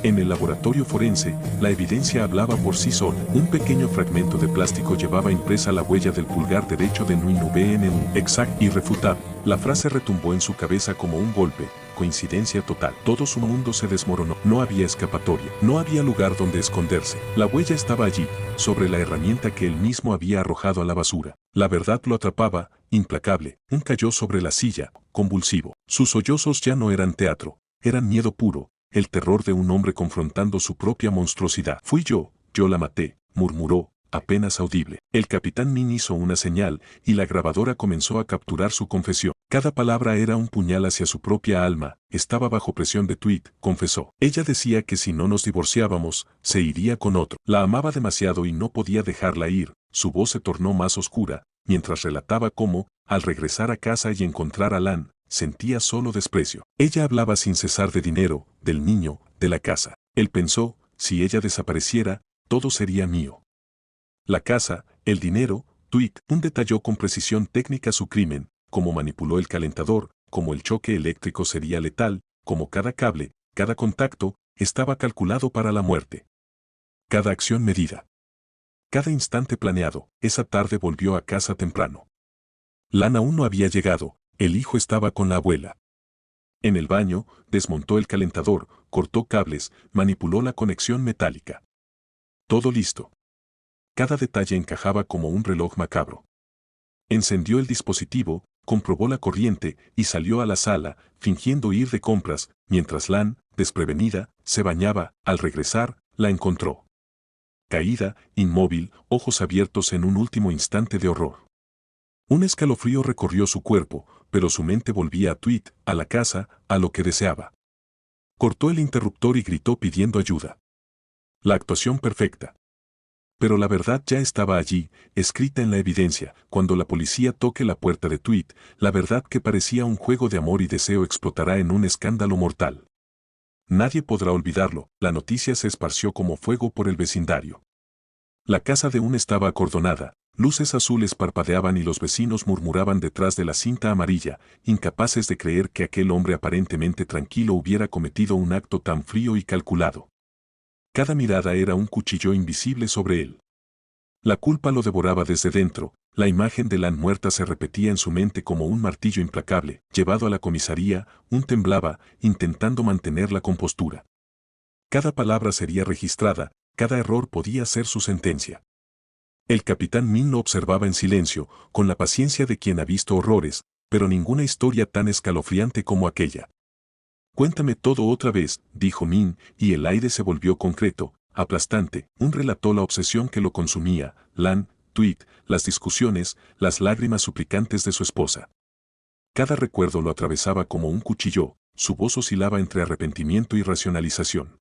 En el laboratorio forense, la evidencia hablaba por sí sola. Un pequeño fragmento de plástico llevaba impresa la huella del pulgar derecho de Nguyen Van Nguyen. Exacto, irrefutable. La frase retumbó en su cabeza como un golpe. Coincidencia total. Todo su mundo se desmoronó. No había escapatoria. No había lugar donde esconderse. La huella estaba allí, sobre la herramienta que él mismo había arrojado a la basura. La verdad lo atrapaba, implacable. Cayó sobre la silla, convulsivo. Sus sollozos ya no eran teatro, eran miedo puro. El terror de un hombre confrontando su propia monstruosidad. Fui yo la maté, murmuró, apenas audible. El capitán Min hizo una señal y la grabadora comenzó a capturar su confesión. Cada palabra era un puñal hacia su propia alma. Estaba bajo presión de Tweet, confesó. Ella decía que si no nos divorciábamos, se iría con otro. La amaba demasiado y no podía dejarla ir. Su voz se tornó más oscura, mientras relataba cómo, al regresar a casa y encontrar a Lan, sentía solo desprecio. Ella hablaba sin cesar de dinero, del niño, de la casa. Él pensó, si ella desapareciera, todo sería mío. La casa, el dinero, Tweet, detalló con precisión técnica su crimen, cómo manipuló el calentador, cómo el choque eléctrico sería letal, cómo cada cable, cada contacto, estaba calculado para la muerte. Cada acción medida. Cada instante planeado. Esa tarde volvió a casa temprano. Lan aún no había llegado. El hijo estaba con la abuela. En el baño, desmontó el calentador, cortó cables, manipuló la conexión metálica. Todo listo. Cada detalle encajaba como un reloj macabro. Encendió el dispositivo, comprobó la corriente y salió a la sala, fingiendo ir de compras, mientras Lan, desprevenida, se bañaba. Al regresar, la encontró. Caída, inmóvil, ojos abiertos en un último instante de horror. Un escalofrío recorrió su cuerpo, pero su mente volvía a Tweet, a la casa, a lo que deseaba. Cortó el interruptor y gritó pidiendo ayuda. La actuación perfecta. Pero la verdad ya estaba allí, escrita en la evidencia. Cuando la policía toque la puerta de Tweet, la verdad que parecía un juego de amor y deseo explotará en un escándalo mortal. Nadie podrá olvidarlo. La noticia se esparció como fuego por el vecindario. La casa de estaba acordonada. Luces azules parpadeaban y los vecinos murmuraban detrás de la cinta amarilla, incapaces de creer que aquel hombre aparentemente tranquilo hubiera cometido un acto tan frío y calculado. Cada mirada era un cuchillo invisible sobre él. La culpa lo devoraba desde dentro, la imagen de Lan muerta se repetía en su mente como un martillo implacable. Llevado a la comisaría, temblaba, intentando mantener la compostura. Cada palabra sería registrada, cada error podía ser su sentencia. El capitán Min lo observaba en silencio, con la paciencia de quien ha visto horrores, pero ninguna historia tan escalofriante como aquella. Cuéntame todo otra vez, dijo Min, y el aire se volvió concreto, aplastante. Relató la obsesión que lo consumía, Lan, Tweet, las discusiones, las lágrimas suplicantes de su esposa. Cada recuerdo lo atravesaba como un cuchillo, su voz oscilaba entre arrepentimiento y racionalización.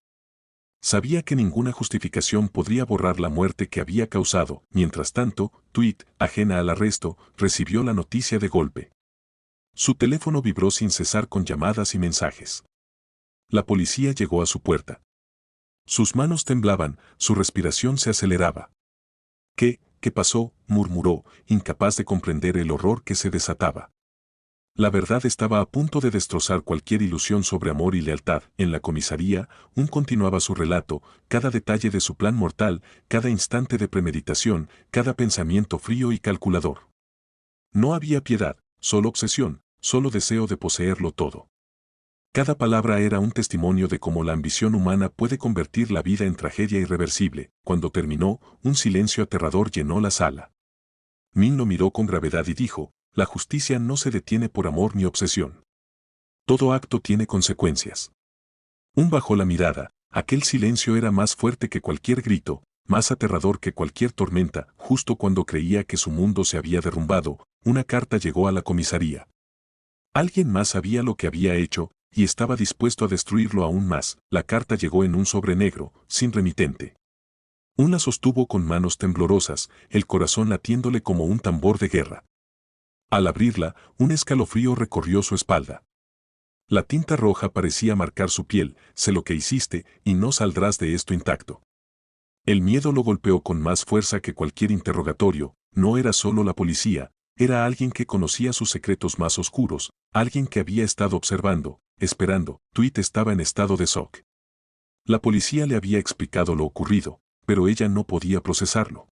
Sabía que ninguna justificación podría borrar la muerte que había causado. Mientras tanto, Tweet, ajena al arresto, recibió la noticia de golpe. Su teléfono vibró sin cesar con llamadas y mensajes. La policía llegó a su puerta. Sus manos temblaban, su respiración se aceleraba. ¿Qué pasó?, murmuró, incapaz de comprender el horror que se desataba. La verdad estaba a punto de destrozar cualquier ilusión sobre amor y lealtad. En la comisaría, continuaba su relato, cada detalle de su plan mortal, cada instante de premeditación, cada pensamiento frío y calculador. No había piedad, solo obsesión, solo deseo de poseerlo todo. Cada palabra era un testimonio de cómo la ambición humana puede convertir la vida en tragedia irreversible. Cuando terminó, un silencio aterrador llenó la sala. Min lo miró con gravedad y dijo, la justicia no se detiene por amor ni obsesión. Todo acto tiene consecuencias. Bajó la mirada, aquel silencio era más fuerte que cualquier grito, más aterrador que cualquier tormenta. Justo cuando creía que su mundo se había derrumbado, una carta llegó a la comisaría. Alguien más sabía lo que había hecho, y estaba dispuesto a destruirlo aún más. La carta llegó en un sobre negro, sin remitente. La sostuvo con manos temblorosas, el corazón latiéndole como un tambor de guerra. Al abrirla, un escalofrío recorrió su espalda. La tinta roja parecía marcar su piel. Sé lo que hiciste, y no saldrás de esto intacto. El miedo lo golpeó con más fuerza que cualquier interrogatorio. No era solo la policía, era alguien que conocía sus secretos más oscuros, alguien que había estado observando, esperando. Tweet estaba en estado de shock. La policía le había explicado lo ocurrido, pero ella no podía procesarlo.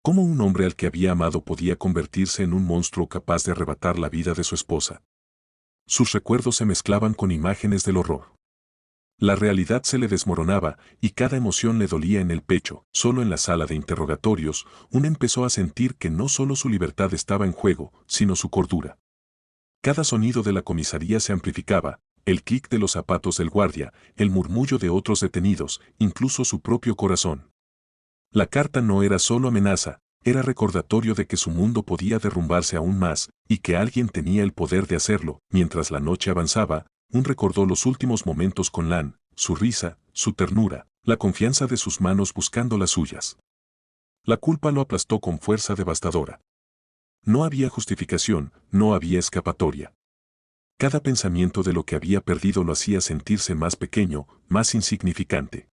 ¿Cómo un hombre al que había amado podía convertirse en un monstruo capaz de arrebatar la vida de su esposa? Sus recuerdos se mezclaban con imágenes del horror. La realidad se le desmoronaba y cada emoción le dolía en el pecho. Solo en la sala de interrogatorios, uno empezó a sentir que no solo su libertad estaba en juego, sino su cordura. Cada sonido de la comisaría se amplificaba, el clic de los zapatos del guardia, el murmullo de otros detenidos, incluso su propio corazón. La carta no era solo amenaza, era recordatorio de que su mundo podía derrumbarse aún más, y que alguien tenía el poder de hacerlo. Mientras la noche avanzaba, recordó los últimos momentos con Lan, su risa, su ternura, la confianza de sus manos buscando las suyas. La culpa lo aplastó con fuerza devastadora. No había justificación, no había escapatoria. Cada pensamiento de lo que había perdido lo hacía sentirse más pequeño, más insignificante.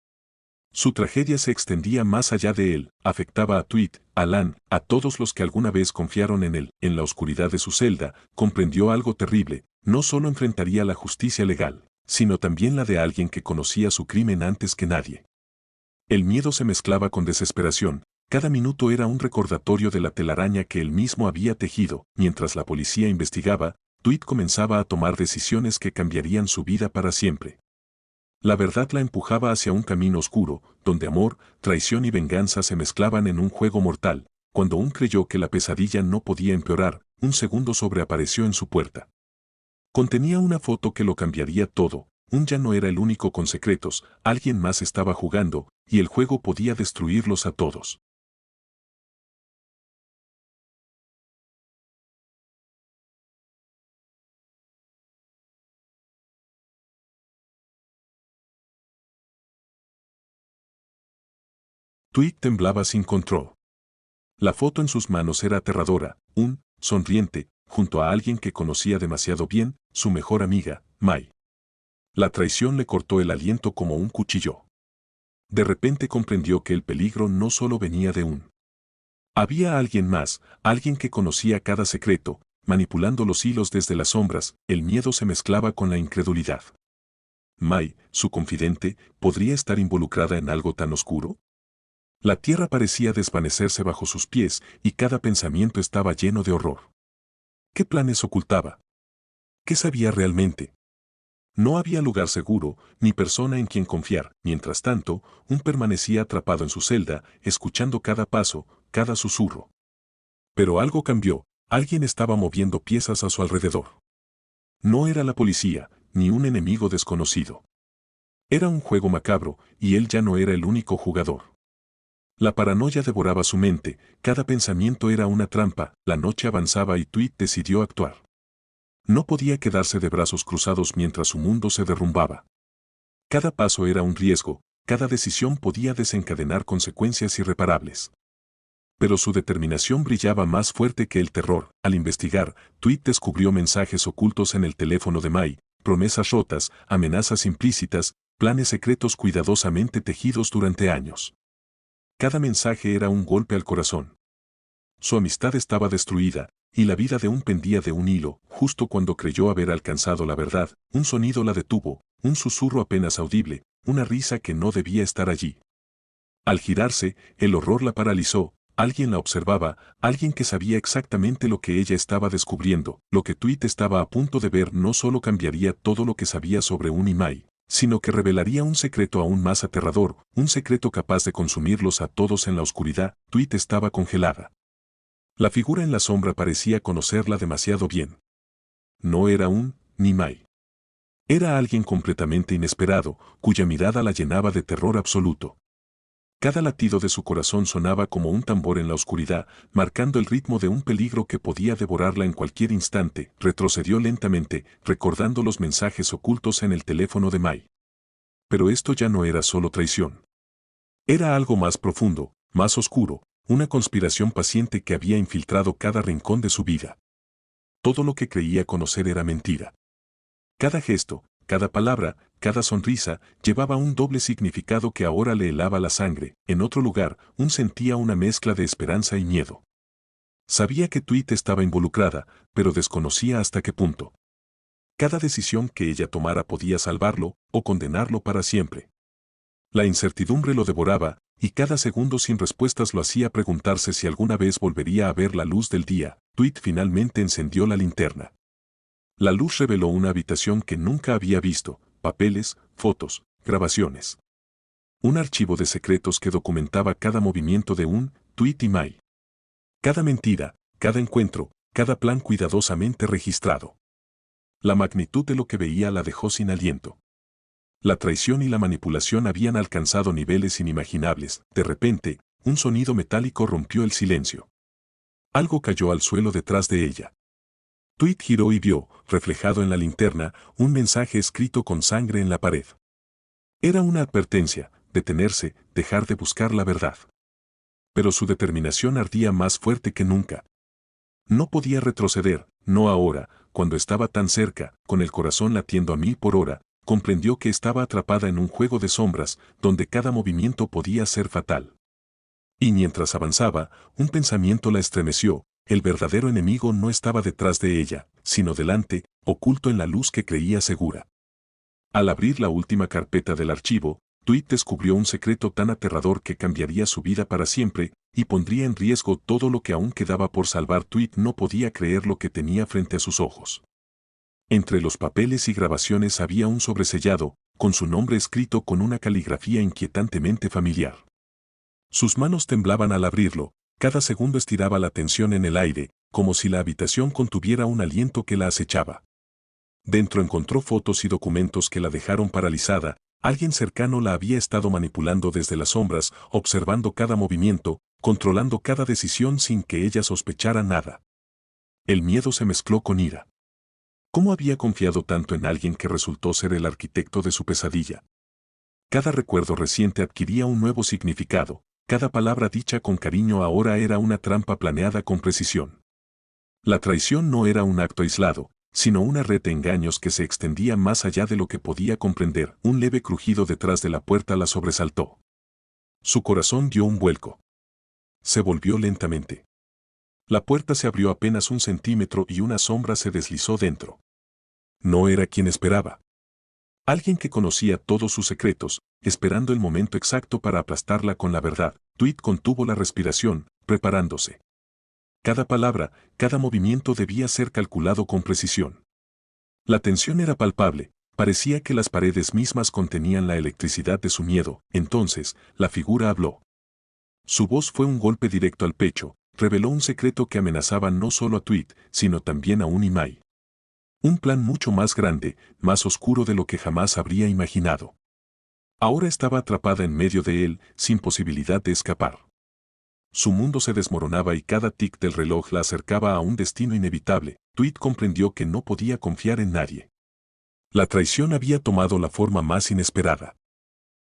Su tragedia se extendía más allá de él, afectaba a Tweet, a Lan, a todos los que alguna vez confiaron en él. En la oscuridad de su celda, comprendió algo terrible: no solo enfrentaría la justicia legal, sino también la de alguien que conocía su crimen antes que nadie. El miedo se mezclaba con desesperación, cada minuto era un recordatorio de la telaraña que él mismo había tejido. Mientras la policía investigaba, Tweet comenzaba a tomar decisiones que cambiarían su vida para siempre. La verdad la empujaba hacia un camino oscuro, donde amor, traición y venganza se mezclaban en un juego mortal. Cuando creyó que la pesadilla no podía empeorar, un segundo sobreapareció en su puerta. Contenía una foto que lo cambiaría todo. Ya no era el único con secretos, alguien más estaba jugando, y el juego podía destruirlos a todos. Tweet temblaba sin control. La foto en sus manos era aterradora, sonriente, junto a alguien que conocía demasiado bien, su mejor amiga, Mai. La traición le cortó el aliento como un cuchillo. De repente comprendió que el peligro no solo venía de Había alguien más, alguien que conocía cada secreto, manipulando los hilos desde las sombras. El miedo se mezclaba con la incredulidad. Mai, su confidente, ¿podría estar involucrada en algo tan oscuro? La tierra parecía desvanecerse bajo sus pies y cada pensamiento estaba lleno de horror. ¿Qué planes ocultaba? ¿Qué sabía realmente? No había lugar seguro, ni persona en quien confiar. Mientras tanto, permanecía atrapado en su celda, escuchando cada paso, cada susurro. Pero algo cambió, alguien estaba moviendo piezas a su alrededor. No era la policía, ni un enemigo desconocido. Era un juego macabro, y él ya no era el único jugador. La paranoia devoraba su mente, cada pensamiento era una trampa. La noche avanzaba y Tweet decidió actuar. No podía quedarse de brazos cruzados mientras su mundo se derrumbaba. Cada paso era un riesgo, cada decisión podía desencadenar consecuencias irreparables. Pero su determinación brillaba más fuerte que el terror. Al investigar, Tweet descubrió mensajes ocultos en el teléfono de Mai, promesas rotas, amenazas implícitas, planes secretos cuidadosamente tejidos durante años. Cada mensaje era un golpe al corazón. Su amistad estaba destruida, y la vida de pendía de un hilo. Justo cuando creyó haber alcanzado la verdad, un sonido la detuvo, un susurro apenas audible, una risa que no debía estar allí. Al girarse, el horror la paralizó. Alguien la observaba, alguien que sabía exactamente lo que ella estaba descubriendo. Lo que Tweet estaba a punto de ver no solo cambiaría todo lo que sabía sobre y Mai, sino que revelaría un secreto aún más aterrador, un secreto capaz de consumirlos a todos en la oscuridad. Tweet estaba congelada. La figura en la sombra parecía conocerla demasiado bien. No era ni Mai. Era alguien completamente inesperado, cuya mirada la llenaba de terror absoluto. Cada latido de su corazón sonaba como un tambor en la oscuridad, marcando el ritmo de un peligro que podía devorarla en cualquier instante. Retrocedió lentamente, recordando los mensajes ocultos en el teléfono de Mai. Pero esto ya no era solo traición. Era algo más profundo, más oscuro, una conspiración paciente que había infiltrado cada rincón de su vida. Todo lo que creía conocer era mentira. Cada gesto, cada palabra, cada sonrisa, llevaba un doble significado que ahora le helaba la sangre. En otro lugar, sentía una mezcla de esperanza y miedo. Sabía que Tweet estaba involucrada, pero desconocía hasta qué punto. Cada decisión que ella tomara podía salvarlo, o condenarlo para siempre. La incertidumbre lo devoraba, y cada segundo sin respuestas lo hacía preguntarse si alguna vez volvería a ver la luz del día. Tweet finalmente encendió la linterna. La luz reveló una habitación que nunca había visto: papeles, fotos, grabaciones. Un archivo de secretos que documentaba cada movimiento de un Tweet y Mai. Cada mentira, cada encuentro, cada plan cuidadosamente registrado. La magnitud de lo que veía la dejó sin aliento. La traición y la manipulación habían alcanzado niveles inimaginables. De repente, un sonido metálico rompió el silencio. Algo cayó al suelo detrás de ella. Tweet giró y vio, reflejado en la linterna, un mensaje escrito con sangre en la pared. Era una advertencia: detenerse, dejar de buscar la verdad. Pero su determinación ardía más fuerte que nunca. No podía retroceder, no ahora, cuando estaba tan cerca, con el corazón latiendo a 1000 por hora. Comprendió que estaba atrapada en un juego de sombras, donde cada movimiento podía ser fatal. Y mientras avanzaba, un pensamiento la estremeció: el verdadero enemigo no estaba detrás de ella, sino delante, oculto en la luz que creía segura. Al abrir la última carpeta del archivo, Tweet descubrió un secreto tan aterrador que cambiaría su vida para siempre, y pondría en riesgo todo lo que aún quedaba por salvar. Tweet no podía creer lo que tenía frente a sus ojos. Entre los papeles y grabaciones había un sobresellado, con su nombre escrito con una caligrafía inquietantemente familiar. Sus manos temblaban al abrirlo, cada segundo estiraba la tensión en el aire, como si la habitación contuviera un aliento que la acechaba. Dentro encontró fotos y documentos que la dejaron paralizada. Alguien cercano la había estado manipulando desde las sombras, observando cada movimiento, controlando cada decisión sin que ella sospechara nada. El miedo se mezcló con ira. ¿Cómo había confiado tanto en alguien que resultó ser el arquitecto de su pesadilla? Cada recuerdo reciente adquiría un nuevo significado. Cada palabra dicha con cariño ahora era una trampa planeada con precisión. La traición no era un acto aislado, sino una red de engaños que se extendía más allá de lo que podía comprender. Un leve crujido detrás de la puerta la sobresaltó. Su corazón dio un vuelco. Se volvió lentamente. La puerta se abrió apenas 1 centímetro y una sombra se deslizó dentro. No era quien esperaba. Alguien que conocía todos sus secretos, esperando el momento exacto para aplastarla con la verdad. Tweet contuvo la respiración, preparándose. Cada palabra, cada movimiento debía ser calculado con precisión. La tensión era palpable, parecía que las paredes mismas contenían la electricidad de su miedo. Entonces, la figura habló. Su voz fue un golpe directo al pecho, reveló un secreto que amenazaba no solo a Tweet, sino también a un Imai. Un plan mucho más grande, más oscuro de lo que jamás habría imaginado. Ahora estaba atrapada en medio de él, sin posibilidad de escapar. Su mundo se desmoronaba y cada tic del reloj la acercaba a un destino inevitable. Tweet comprendió que no podía confiar en nadie. La traición había tomado la forma más inesperada.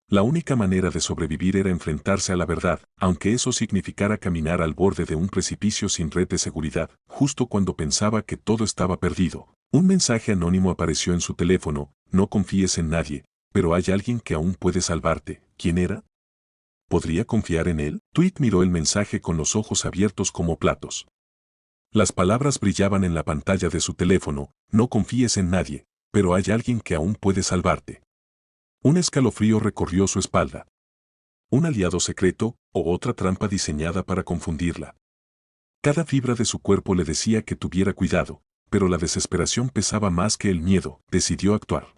La única manera de sobrevivir era enfrentarse a la verdad, aunque eso significara caminar al borde de un precipicio sin red de seguridad. Justo cuando pensaba que todo estaba perdido, un mensaje anónimo apareció en su teléfono: no confíes en nadie, pero hay alguien que aún puede salvarte. ¿Quién era? ¿Podría confiar en él? Tweet miró el mensaje con los ojos abiertos como platos. Las palabras brillaban en la pantalla de su teléfono: no confíes en nadie, pero hay alguien que aún puede salvarte. Un escalofrío recorrió su espalda. ¿Un aliado secreto, o otra trampa diseñada para confundirla? Cada fibra de su cuerpo le decía que tuviera cuidado, pero la desesperación pesaba más que el miedo. Decidió actuar.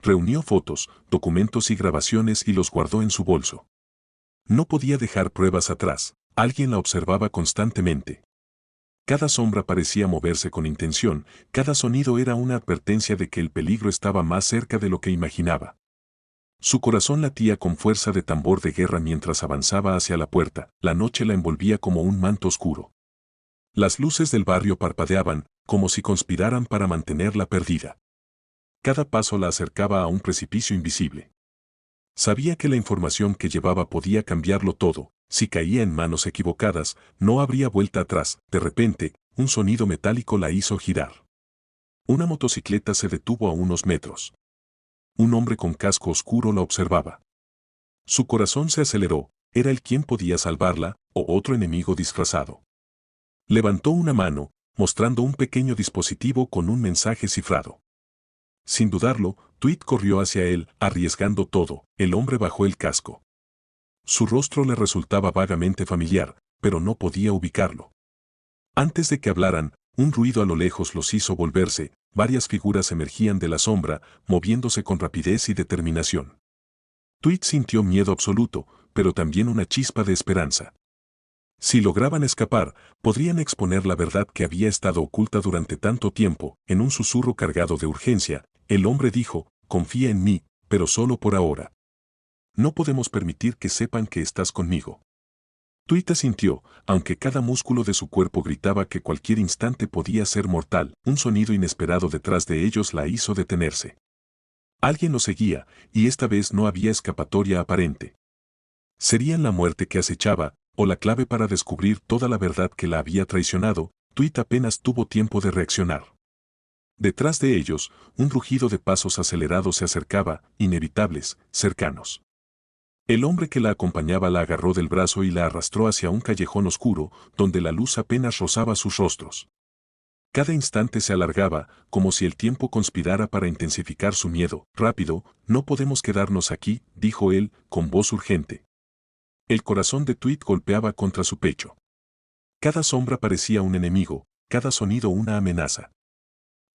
Reunió fotos, documentos y grabaciones y los guardó en su bolso. No podía dejar pruebas atrás. Alguien la observaba constantemente. Cada sombra parecía moverse con intención, cada sonido era una advertencia de que el peligro estaba más cerca de lo que imaginaba. Su corazón latía con fuerza de tambor de guerra mientras avanzaba hacia la puerta. La noche la envolvía como un manto oscuro. Las luces del barrio parpadeaban, como si conspiraran para mantenerla perdida. Cada paso la acercaba a un precipicio invisible. Sabía que la información que llevaba podía cambiarlo todo. Si caía en manos equivocadas, no habría vuelta atrás. De repente, un sonido metálico la hizo girar. Una motocicleta se detuvo a unos metros. Un hombre con casco oscuro la observaba. Su corazón se aceleró. ¿Era él quien podía salvarla, o otro enemigo disfrazado? Levantó una mano, mostrando un pequeño dispositivo con un mensaje cifrado. Sin dudarlo, Tweet corrió hacia él, arriesgando todo. El hombre bajó el casco. Su rostro le resultaba vagamente familiar, pero no podía ubicarlo. Antes de que hablaran, un ruido a lo lejos los hizo volverse. Varias figuras emergían de la sombra, moviéndose con rapidez y determinación. Tweet sintió miedo absoluto, pero también una chispa de esperanza. Si lograban escapar, podrían exponer la verdad que había estado oculta durante tanto tiempo. En un susurro cargado de urgencia, el hombre dijo: confía en mí, pero solo por ahora. No podemos permitir que sepan que estás conmigo. Tweet asintió, aunque cada músculo de su cuerpo gritaba que cualquier instante podía ser mortal. Un sonido inesperado detrás de ellos la hizo detenerse. Alguien los seguía, y esta vez no había escapatoria aparente. ¿Serían la muerte que acechaba, o la clave para descubrir toda la verdad que la había traicionado? Tweet apenas tuvo tiempo de reaccionar. Detrás de ellos, un rugido de pasos acelerados se acercaba, inevitables, cercanos. El hombre que la acompañaba la agarró del brazo y la arrastró hacia un callejón oscuro, donde la luz apenas rozaba sus rostros. Cada instante se alargaba, como si el tiempo conspirara para intensificar su miedo. Rápido, no podemos quedarnos aquí, dijo él, con voz urgente. El corazón de Tweet golpeaba contra su pecho. Cada sombra parecía un enemigo, cada sonido una amenaza.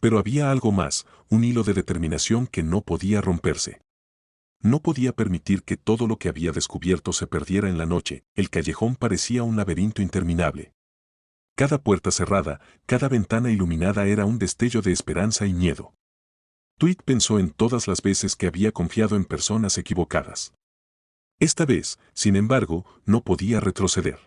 Pero había algo más, un hilo de determinación que no podía romperse. No podía permitir que todo lo que había descubierto se perdiera en la noche. El callejón parecía un laberinto interminable. Cada puerta cerrada, cada ventana iluminada era un destello de esperanza y miedo. Tweet pensó en todas las veces que había confiado en personas equivocadas. Esta vez, sin embargo, no podía retroceder.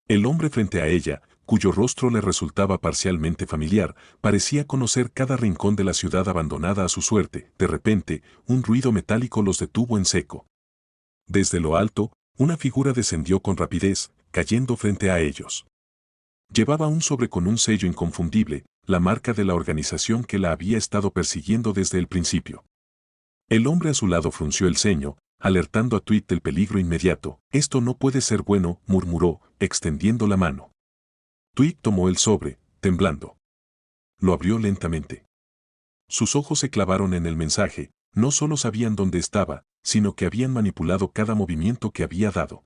El hombre frente a ella, cuyo rostro le resultaba parcialmente familiar, parecía conocer cada rincón de la ciudad abandonada a su suerte. De repente, un ruido metálico los detuvo en seco. Desde lo alto, una figura descendió con rapidez, cayendo frente a ellos. Llevaba un sobre con un sello inconfundible, la marca de la organización que la había estado persiguiendo desde el principio. El hombre a su lado frunció el ceño, alertando a Tweet del peligro inmediato. Esto no puede ser bueno, murmuró, extendiendo la mano. Tweet tomó el sobre, temblando. Lo abrió lentamente. Sus ojos se clavaron en el mensaje. No solo sabían dónde estaba, sino que habían manipulado cada movimiento que había dado.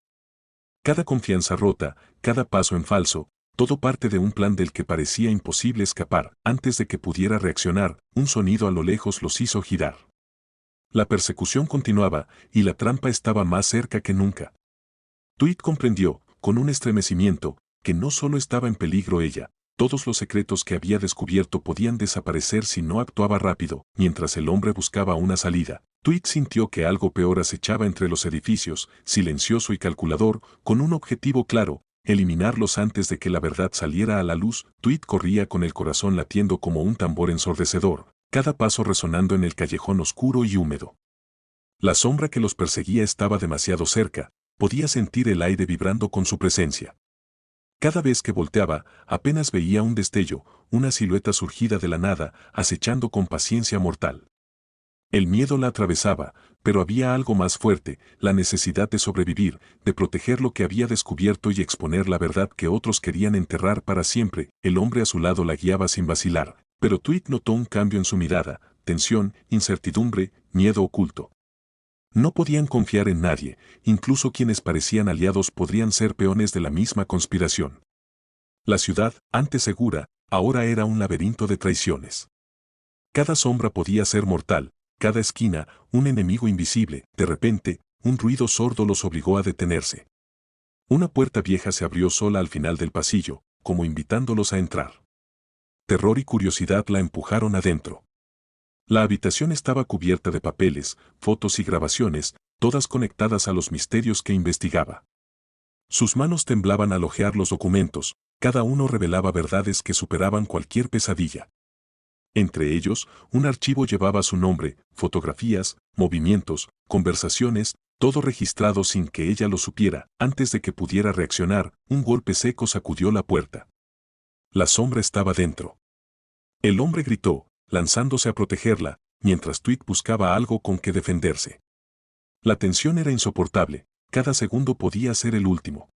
Cada confianza rota, cada paso en falso, todo parte de un plan del que parecía imposible escapar. Antes de que pudiera reaccionar, un sonido a lo lejos los hizo girar. La persecución continuaba, y la trampa estaba más cerca que nunca. Tweet comprendió, con un estremecimiento, que no solo estaba en peligro ella, todos los secretos que había descubierto podían desaparecer si no actuaba rápido. Mientras el hombre buscaba una salida, Tweet sintió que algo peor acechaba entre los edificios, silencioso y calculador, con un objetivo claro: eliminarlos antes de que la verdad saliera a la luz. Tweet corría con el corazón latiendo como un tambor ensordecedor, cada paso resonando en el callejón oscuro y húmedo. La sombra que los perseguía estaba demasiado cerca, podía sentir el aire vibrando con su presencia. Cada vez que volteaba, apenas veía un destello, una silueta surgida de la nada, acechando con paciencia mortal. El miedo la atravesaba, pero había algo más fuerte: la necesidad de sobrevivir, de proteger lo que había descubierto y exponer la verdad que otros querían enterrar para siempre. El hombre a su lado la guiaba sin vacilar, pero Tweet notó un cambio en su mirada: tensión, incertidumbre, miedo oculto. No podían confiar en nadie, incluso quienes parecían aliados podrían ser peones de la misma conspiración. La ciudad, antes segura, ahora era un laberinto de traiciones. Cada sombra podía ser mortal, cada esquina, un enemigo invisible. De repente, un ruido sordo los obligó a detenerse. Una puerta vieja se abrió sola al final del pasillo, como invitándolos a entrar. Terror y curiosidad la empujaron adentro. La habitación estaba cubierta de papeles, fotos y grabaciones, todas conectadas a los misterios que investigaba. Sus manos temblaban al hojear los documentos, cada uno revelaba verdades que superaban cualquier pesadilla. Entre ellos, un archivo llevaba su nombre, fotografías, movimientos, conversaciones, todo registrado sin que ella lo supiera. Antes de que pudiera reaccionar, un golpe seco sacudió la puerta. La sombra estaba dentro. El hombre gritó, lanzándose a protegerla, mientras Tweet buscaba algo con que defenderse. La tensión era insoportable, cada segundo podía ser el último.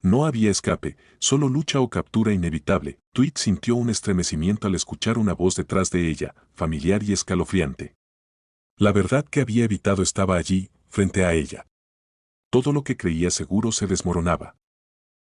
No había escape, solo lucha o captura inevitable. Tweet sintió un estremecimiento al escuchar una voz detrás de ella, familiar y escalofriante. La verdad que había evitado estaba allí, frente a ella. Todo lo que creía seguro se desmoronaba.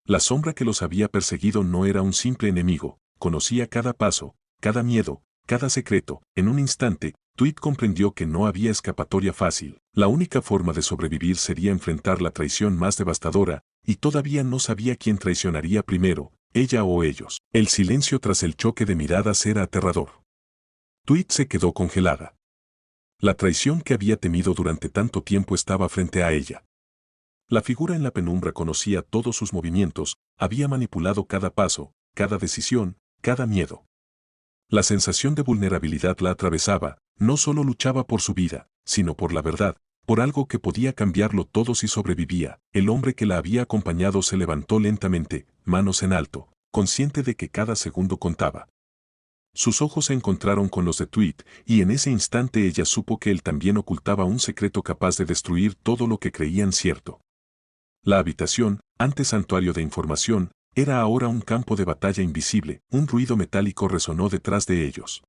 La sombra que los había perseguido no era un simple enemigo, conocía cada paso, cada miedo, cada secreto. En un instante, Tweet comprendió que no había escapatoria fácil. La única forma de sobrevivir sería enfrentar la traición más devastadora, y todavía no sabía quién traicionaría primero, ella o ellos. El silencio tras el choque de miradas era aterrador. Tweet se quedó congelada. La traición que había temido durante tanto tiempo estaba frente a ella. La figura en la penumbra conocía todos sus movimientos, había manipulado cada paso, cada decisión, cada miedo. La sensación de vulnerabilidad la atravesaba, no solo luchaba por su vida, sino por la verdad, por algo que podía cambiarlo todo si sobrevivía. El hombre que la había acompañado se levantó lentamente, manos en alto, consciente de que cada segundo contaba. Sus ojos se encontraron con los de Tweet, y en ese instante ella supo que él también ocultaba un secreto capaz de destruir todo lo que creían cierto. La habitación, antes santuario de información, era ahora un campo de batalla invisible. Un ruido metálico resonó detrás de ellos.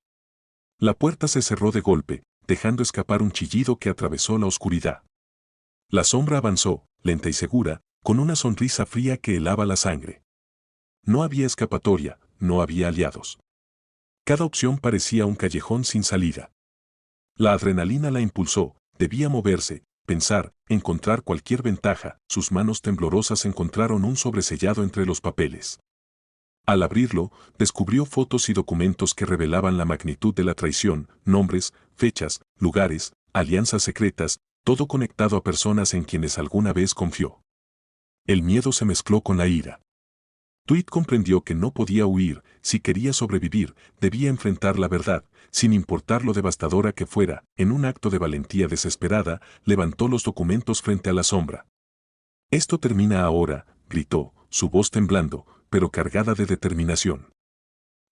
La puerta se cerró de golpe, dejando escapar un chillido que atravesó la oscuridad. La sombra avanzó, lenta y segura, con una sonrisa fría que helaba la sangre. No había escapatoria, no había aliados. Cada opción parecía un callejón sin salida. La adrenalina la impulsó, debía moverse, pensar, encontrar cualquier ventaja. Sus manos temblorosas encontraron un sobresellado entre los papeles. Al abrirlo, descubrió fotos y documentos que revelaban la magnitud de la traición, nombres, fechas, lugares, alianzas secretas, todo conectado a personas en quienes alguna vez confió. El miedo se mezcló con la ira. Tweet comprendió que no podía huir. Si quería sobrevivir, debía enfrentar la verdad, sin importar lo devastadora que fuera. En un acto de valentía desesperada, levantó los documentos frente a la sombra. «Esto termina ahora», gritó, su voz temblando, pero cargada de determinación.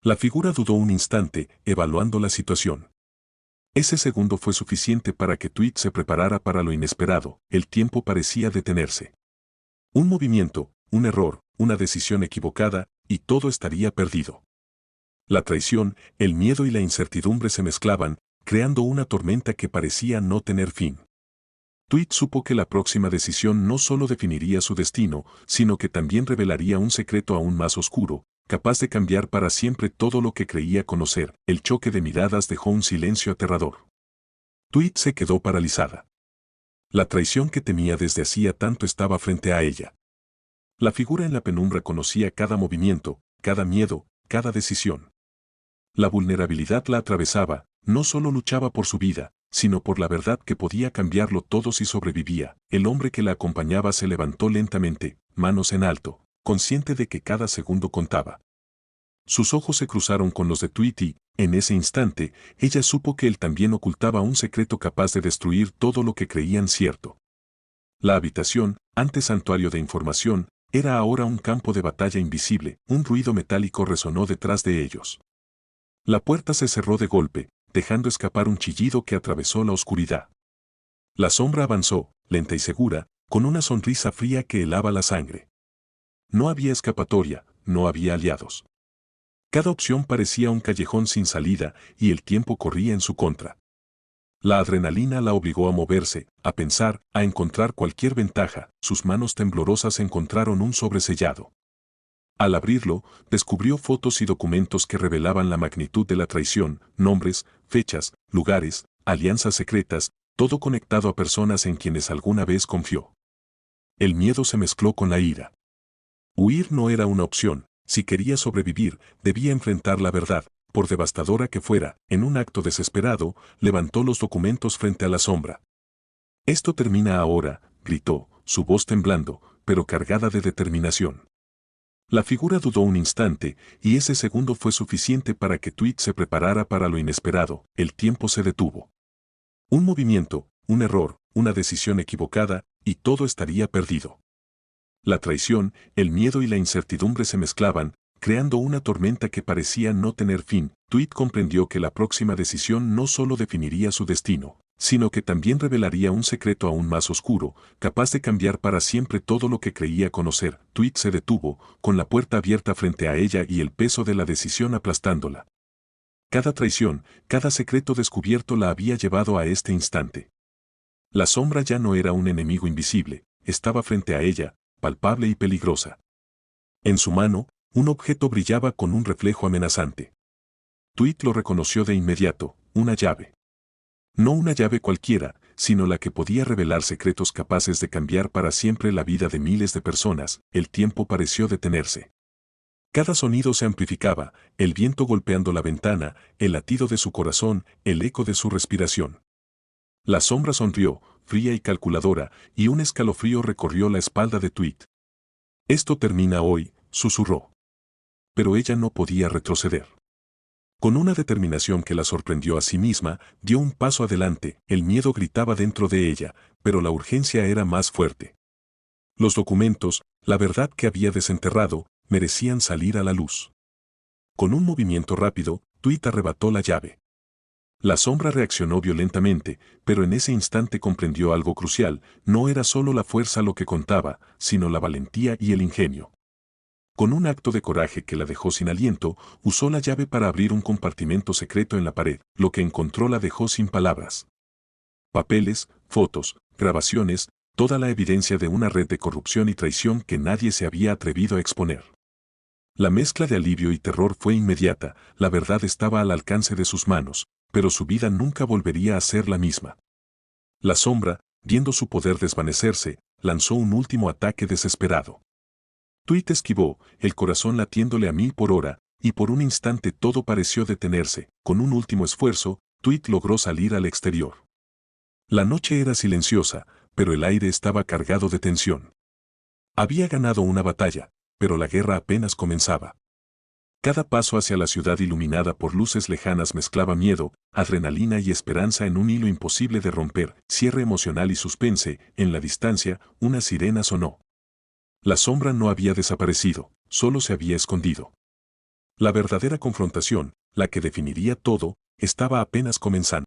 La figura dudó un instante, evaluando la situación. Ese segundo fue suficiente para que Tweet se preparara para lo inesperado. El tiempo parecía detenerse. Un movimiento, un error, una decisión equivocada, y todo estaría perdido. La traición, el miedo y la incertidumbre se mezclaban, creando una tormenta que parecía no tener fin. Tweet supo que la próxima decisión no solo definiría su destino, sino que también revelaría un secreto aún más oscuro, capaz de cambiar para siempre todo lo que creía conocer. El choque de miradas dejó un silencio aterrador. Tweet se quedó paralizada. La traición que temía desde hacía tanto estaba frente a ella. La figura en la penumbra conocía cada movimiento, cada miedo, cada decisión. La vulnerabilidad la atravesaba, no solo luchaba por su vida, sino por la verdad que podía cambiarlo todo si sobrevivía. El hombre que la acompañaba se levantó lentamente, manos en alto, consciente de que cada segundo contaba. Sus ojos se cruzaron con los de Tweet y, en ese instante, ella supo que él también ocultaba un secreto capaz de destruir todo lo que creían cierto. La habitación, antes santuario de información, era ahora un campo de batalla invisible. Un ruido metálico resonó detrás de ellos. La puerta se cerró de golpe, dejando escapar un chillido que atravesó la oscuridad. La sombra avanzó, lenta y segura, con una sonrisa fría que helaba la sangre. No había escapatoria, no había aliados. Cada opción parecía un callejón sin salida, y el tiempo corría en su contra. La adrenalina la obligó a moverse, a pensar, a encontrar cualquier ventaja. Sus manos temblorosas encontraron un sobresellado. Al abrirlo, descubrió fotos y documentos que revelaban la magnitud de la traición, nombres, fechas, lugares, alianzas secretas, todo conectado a personas en quienes alguna vez confió. El miedo se mezcló con la ira. Huir no era una opción. Si quería sobrevivir, debía enfrentar la verdad, por devastadora que fuera. En un acto desesperado, levantó los documentos frente a la sombra. «Esto termina ahora», gritó, su voz temblando, pero cargada de determinación. La figura dudó un instante, y ese segundo fue suficiente para que Tweet se preparara para lo inesperado. El tiempo se detuvo. Un movimiento, un error, una decisión equivocada, y todo estaría perdido. La traición, el miedo y la incertidumbre se mezclaban, creando una tormenta que parecía no tener fin. Tweet comprendió que la próxima decisión no solo definiría su destino, sino que también revelaría un secreto aún más oscuro, capaz de cambiar para siempre todo lo que creía conocer. Tweet se detuvo, con la puerta abierta frente a ella y el peso de la decisión aplastándola. Cada traición, cada secreto descubierto la había llevado a este instante. La sombra ya no era un enemigo invisible, estaba frente a ella, palpable y peligrosa. En su mano, un objeto brillaba con un reflejo amenazante. Tweet lo reconoció de inmediato, una llave. No una llave cualquiera, sino la que podía revelar secretos capaces de cambiar para siempre la vida de miles de personas. El tiempo pareció detenerse. Cada sonido se amplificaba, el viento golpeando la ventana, el latido de su corazón, el eco de su respiración. La sombra sonrió, fría y calculadora, y un escalofrío recorrió la espalda de Tweet. Esto termina hoy, susurró. Pero ella no podía retroceder. Con una determinación que la sorprendió a sí misma, dio un paso adelante. El miedo gritaba dentro de ella, pero la urgencia era más fuerte. Los documentos, la verdad que había desenterrado, merecían salir a la luz. Con un movimiento rápido, Tweet arrebató la llave. La sombra reaccionó violentamente, pero en ese instante comprendió algo crucial: no era solo la fuerza lo que contaba, sino la valentía y el ingenio. Con un acto de coraje que la dejó sin aliento, usó la llave para abrir un compartimento secreto en la pared. Lo que encontró la dejó sin palabras. Papeles, fotos, grabaciones, toda la evidencia de una red de corrupción y traición que nadie se había atrevido a exponer. La mezcla de alivio y terror fue inmediata. La verdad estaba al alcance de sus manos, pero su vida nunca volvería a ser la misma. La sombra, viendo su poder desvanecerse, lanzó un último ataque desesperado. Tweet esquivó, el corazón latiéndole a 1000 por hora, y por un instante todo pareció detenerse. Con un último esfuerzo, Tweet logró salir al exterior. La noche era silenciosa, pero el aire estaba cargado de tensión. Había ganado una batalla, pero la guerra apenas comenzaba. Cada paso hacia la ciudad iluminada por luces lejanas mezclaba miedo, adrenalina y esperanza en un hilo imposible de romper. Cierre emocional y suspense. En la distancia, una sirena sonó. La sombra no había desaparecido, solo se había escondido. La verdadera confrontación, la que definiría todo, estaba apenas comenzando.